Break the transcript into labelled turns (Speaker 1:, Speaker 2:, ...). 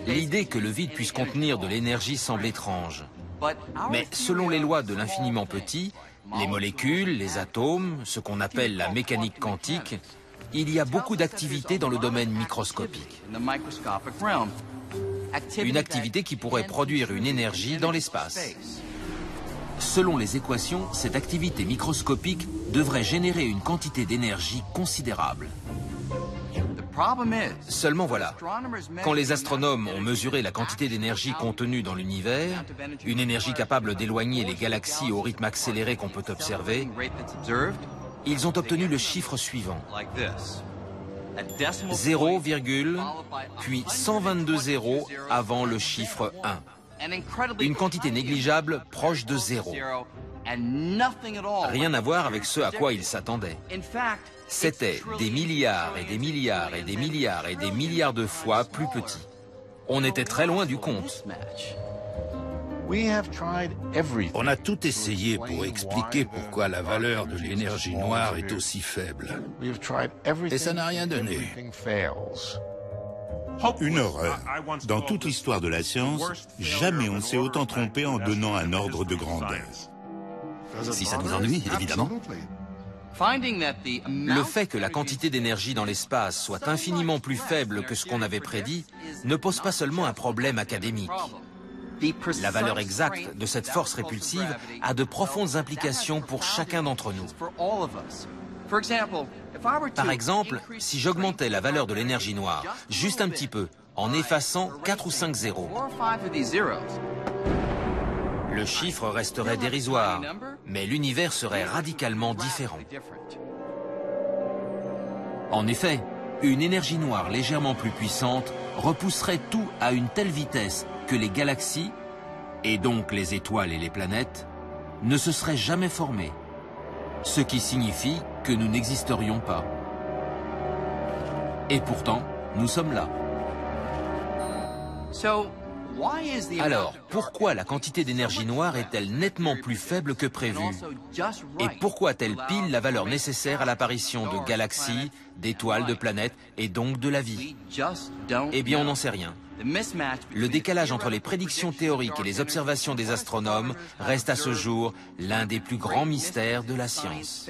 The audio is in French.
Speaker 1: L'idée que le vide puisse contenir de l'énergie semble étrange. Mais selon les lois de l'infiniment petit, les molécules, les atomes, ce qu'on appelle la mécanique quantique, il y a beaucoup d'activités dans le domaine microscopique. Une activité qui pourrait produire une énergie dans l'espace. Selon les équations, cette activité microscopique devrait générer une quantité d'énergie considérable. Seulement voilà, quand les astronomes ont mesuré la quantité d'énergie contenue dans l'univers, une énergie capable d'éloigner les galaxies au rythme accéléré qu'on peut observer, ils ont obtenu le chiffre suivant. 0, puis 122 zéros avant le chiffre 1. Une quantité négligeable proche de 0. Rien à voir avec ce à quoi ils s'attendaient. C'était des milliards et des milliards et des milliards et des milliards de fois plus petit. On était très loin du compte.
Speaker 2: On a tout essayé pour expliquer pourquoi la valeur de l'énergie noire est aussi faible. Et ça n'a rien donné.
Speaker 3: Une horreur. Dans toute l'histoire de la science, jamais on s'est autant trompé en donnant un ordre de grandeur.
Speaker 4: Si ça nous ennuie, évidemment.
Speaker 1: Le fait que la quantité d'énergie dans l'espace soit infiniment plus faible que ce qu'on avait prédit ne pose pas seulement un problème académique. La valeur exacte de cette force répulsive a de profondes implications pour chacun d'entre nous. Par exemple, si j'augmentais la valeur de l'énergie noire juste un petit peu, en effaçant 4 ou 5 zéros, le chiffre resterait dérisoire, mais l'univers serait radicalement différent. En effet, une énergie noire légèrement plus puissante repousserait tout à une telle vitesse que les galaxies, et donc les étoiles et les planètes, ne se seraient jamais formées, ce qui signifie que nous n'existerions pas. Et pourtant, nous sommes là. Alors, pourquoi la quantité d'énergie noire est-elle nettement plus faible que prévu? Et pourquoi a-t-elle pile la valeur nécessaire à l'apparition de galaxies, d'étoiles, de planètes et donc de la vie? Eh bien, on n'en sait rien. Le décalage entre les prédictions théoriques et les observations des astronomes reste à ce jour l'un des plus grands mystères de la science.